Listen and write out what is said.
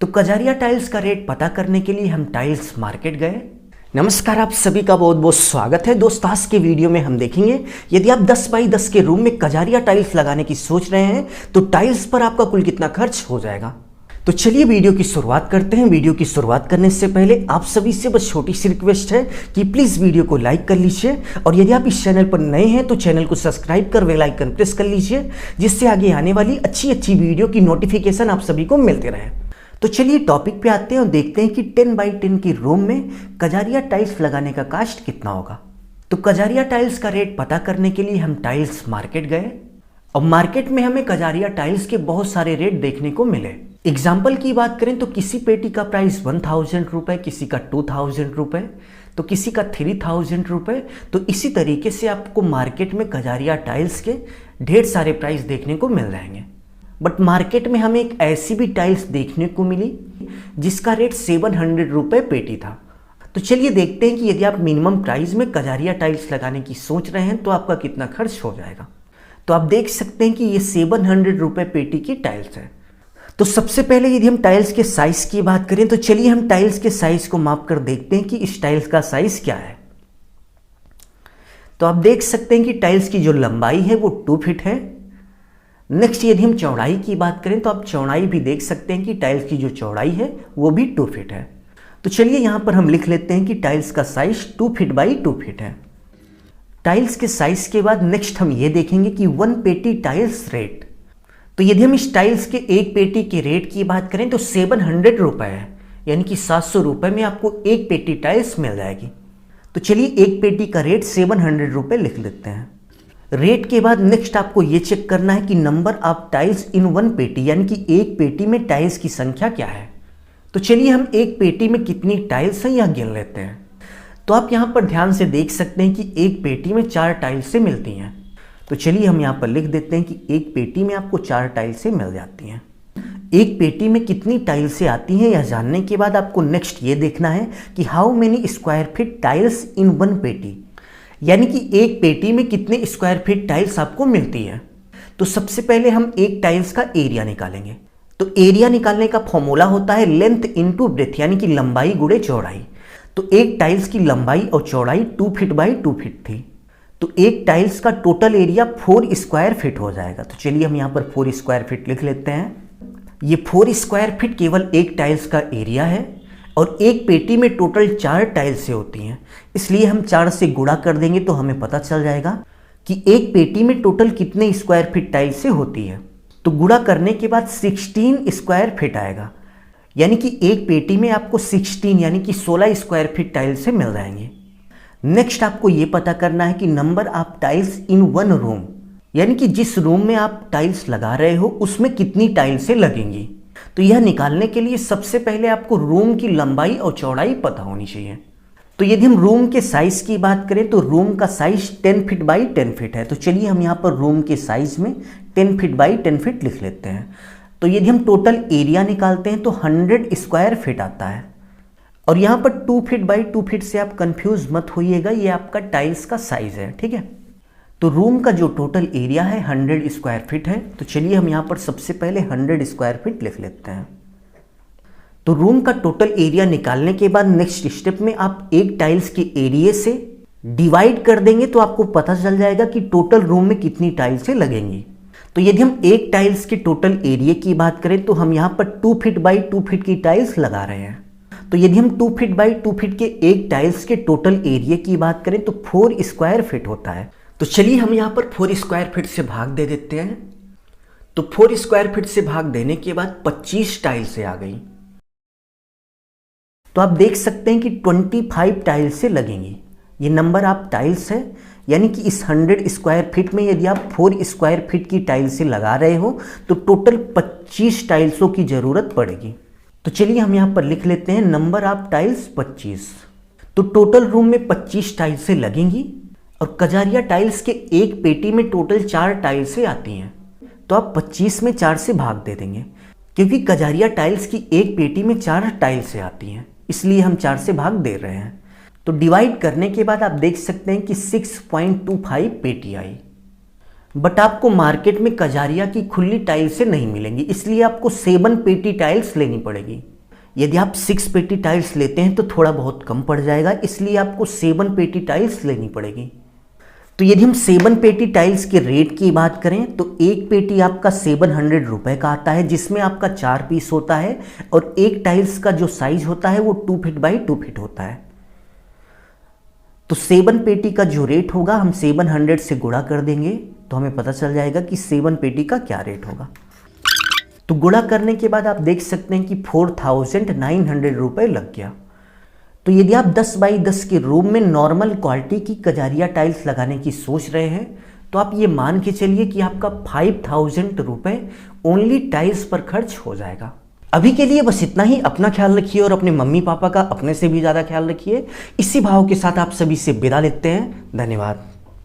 तो कजारिया टाइल्स का रेट पता करने के लिए हम टाइल्स मार्केट गए। नमस्कार, आप सभी का बहुत बहुत स्वागत है दोस्तों। आज के वीडियो में हम देखेंगे यदि आप 10 बाई 10 के रूम में कजारिया टाइल्स लगाने की सोच रहे हैं तो टाइल्स पर आपका कुल कितना खर्च हो जाएगा। तो चलिए वीडियो की शुरुआत करते हैं। वीडियो की शुरुआत करने से पहले आप सभी से बस छोटी सी रिक्वेस्ट है कि प्लीज़ वीडियो को लाइक कर लीजिए और यदि आप इस चैनल पर नए हैं तो चैनल को सब्सक्राइब कर बेल आइकन प्रेस कर लीजिए, जिससे आगे आने वाली अच्छी वीडियो की नोटिफिकेशन आप सभी को मिलते रहे। तो चलिए टॉपिक पे आते हैं और देखते हैं कि 10 बाई 10 की रूम में कजारिया टाइल्स लगाने का कास्ट कितना होगा। तो कजारिया टाइल्स का रेट पता करने के लिए हम टाइल्स मार्केट गए और मार्केट में हमें कजारिया टाइल्स के बहुत सारे रेट देखने को मिले। एग्जाम्पल की बात करें तो किसी पेटी का प्राइस 1000 रुपये, किसी का 2000 रुपये, तो किसी का 3000 रुपये। तो इसी तरीके से आपको मार्केट में कजारिया टाइल्स के ढेर सारे प्राइस देखने को मिल जाएंगे। बट मार्केट में हमें एक ऐसी भी टाइल्स देखने को मिली जिसका रेट 700 रुपये पेटी था। तो चलिए देखते हैं कि यदि आप मिनिमम प्राइस में कजारिया टाइल्स लगाने की सोच रहे हैं तो आपका कितना खर्च हो जाएगा। तो आप देख सकते हैं कि ये 700 रुपये पेटी की टाइल्स है। तो सबसे पहले यदि हम टाइल्स के साइज की बात करें तो चलिए हम टाइल्स के साइज को माप कर देखते हैं कि इस टाइल्स का साइज क्या है। तो आप देख सकते हैं कि टाइल्स की जो लंबाई है वो 2 फीट है। नेक्स्ट यदि हम चौड़ाई की बात करें तो आप चौड़ाई भी देख सकते हैं कि टाइल्स की जो चौड़ाई है वो भी 2 फीट है। तो चलिए यहाँ पर हम लिख लेते हैं कि टाइल्स का साइज 2 फीट बाई 2 फीट है। टाइल्स के साइज के बाद नेक्स्ट हम ये देखेंगे कि 1 पेटी टाइल्स रेट। तो यदि हम इस टाइल्स के एक पेटी के रेट की बात करें तो 700 रुपये है, यानी कि 700 रुपये में आपको एक पेटी टाइल्स मिल जाएगी। तो चलिए एक पेटी का रेट 700 रुपये लिख लेते हैं। रेट के बाद नेक्स्ट आपको ये चेक करना है कि नंबर ऑफ टाइल्स इन 1 पेटी, यानी कि एक पेटी में टाइल्स की संख्या क्या है। तो चलिए हम एक पेटी में कितनी टाइल्स हैं यह गिन लेते हैं। तो आप यहाँ पर ध्यान से देख सकते हैं कि एक पेटी में 4 टाइल्स से मिलती हैं। तो चलिए हम यहाँ पर लिख देते हैं कि एक पेटी में आपको 4 टाइल्स से मिल जाती हैं। एक पेटी में कितनी टाइल्स से आती हैं यह जानने के बाद आपको नेक्स्ट ये देखना है कि how many square feet tiles in 1 पेटी, यानी कि एक पेटी में कितने स्क्वायर फीट टाइल्स आपको मिलती है। तो सबसे पहले हम एक टाइल्स का एरिया निकालेंगे। तो एरिया निकालने का फॉर्मूला होता है लेंथ इनटू ब्रेथ, यानी कि लंबाई गुणे चौड़ाई। तो एक टाइल्स की लंबाई और चौड़ाई 2 फीट बाई 2 फीट थी, तो एक टाइल्स का टोटल एरिया 4 स्क्वायर फीट हो जाएगा। तो चलिए हम यहाँ पर 4 स्क्वायर फीट लिख लेते हैं। ये 4 स्क्वायर फीट केवल एक टाइल्स का एरिया है और एक पेटी में टोटल 4 टाइल्स से होती हैं, इसलिए हम 4 से गुणा कर देंगे तो हमें पता चल जाएगा कि एक पेटी में टोटल कितने स्क्वायर फीट टाइल्स से होती है। तो गुणा करने के बाद 16 स्क्वायर फीट आएगा, यानी कि एक पेटी में आपको 16 यानी कि 16 स्क्वायर फीट टाइल्स से मिल जाएंगे। नेक्स्ट आपको ये पता करना है कि number of tiles in 1 room, यानी कि जिस रूम में आप टाइल्स लगा रहे हो उसमें कितनी टाइल्सें लगेंगी। तो यह निकालने के लिए सबसे पहले आपको रूम की लंबाई और चौड़ाई पता होनी चाहिए। तो यदि हम रूम के साइज की बात करें तो रूम का साइज 10 फीट बाई 10 फीट है। तो चलिए हम यहाँ पर रूम के साइज में 10 फीट बाई 10 फीट लिख लेते हैं। तो यदि हम टोटल एरिया निकालते हैं तो 100 स्क्वायर फीट आता है और यहाँ पर 2 फीट बाई 2 फीट से आप कंफ्यूज मत होइएगा, ये आपका टाइल्स का साइज है, ठीक है। तो रूम का जो टोटल एरिया है 100 स्क्वायर फीट है। तो चलिए हम यहाँ पर सबसे पहले 100 स्क्वायर फीट लिख लेते हैं। तो रूम का टोटल एरिया निकालने के बाद नेक्स्ट स्टेप में आप एक टाइल्स के एरिया से डिवाइड कर देंगे तो आपको पता चल जाएगा कि टोटल रूम में कितनी टाइल्सें लगेंगी। तो यदि हम एक टाइल्स के टोटल एरिया की बात करें तो हम यहाँ पर 2 फीट बाई 2 फीट की टाइल्स लगा रहे हैं। तो यदि हम 2 फीट बाई 2 फीट के एक टाइल्स के टोटल एरिया की बात करें तो 4 स्क्वायर फीट होता है। तो चलिए हम यहाँ पर 4 स्क्वायर फीट से भाग दे देते हैं। तो 4 स्क्वायर फीट से भाग देने के बाद 25 टाइल्सें आ गई। तो आप देख सकते हैं कि 25 टाइल्सें लगेंगी। ये नंबर ऑफ टाइल्स है, यानी कि इस 100 स्क्वायर फीट में यदि आप 4 स्क्वायर फीट की टाइल्सें लगा रहे हो तो टोटल 25 टाइल्सों की ज़रूरत पड़ेगी। तो चलिए हम यहाँ पर लिख लेते हैं नंबर ऑफ टाइल्स 25। तो टोटल रूम में 25 टाइल्सें लगेंगी और कजारिया टाइल्स के एक पेटी में टोटल 4 टाइल्सें आती हैं। तो आप 25 में 4 से भाग दे देंगे, क्योंकि कजारिया टाइल्स की एक पेटी में 4 टाइल्सें आती हैं, इसलिए हम 4 से भाग दे रहे हैं। तो डिवाइड करने के बाद आप देख सकते हैं कि 6.25 पेटी आई। बट आपको मार्केट में कजारिया की खुली टाइल्स से नहीं मिलेंगी, इसलिए आपको 7 पेटी टाइल्स लेनी पड़ेगी। यदि आप 6 पेटी टाइल्स लेते हैं तो थोड़ा बहुत कम पड़ जाएगा, इसलिए आपको 7 पेटी टाइल्स लेनी पड़ेगी। तो यदि हम 7 पेटी टाइल्स के रेट की बात करें तो एक पेटी आपका 700 रुपए का आता है, जिसमें आपका 4 पीस होता है और एक टाइल्स का जो साइज होता है वो 2 फीट बाई 2 फीट होता है। तो 7 पेटी का जो रेट होगा हम 700 से गुणा कर देंगे तो हमें पता चल जाएगा कि 7 पेटी का क्या रेट होगा। तो गुणा करने के बाद आप देख सकते हैं कि 4900 रुपए लग गया। तो यदि आप 10 बाई 10 के रूम में नॉर्मल क्वालिटी की कजारिया टाइल्स लगाने की सोच रहे हैं तो आप ये मान के चलिए कि आपका 5000 रुपए ओनली टाइल्स पर खर्च हो जाएगा। अभी के लिए बस इतना ही। अपना ख्याल रखिए और अपने मम्मी पापा का अपने से भी ज़्यादा ख्याल रखिए। इसी भाव के साथ आप सभी से विदा लेते हैं। धन्यवाद।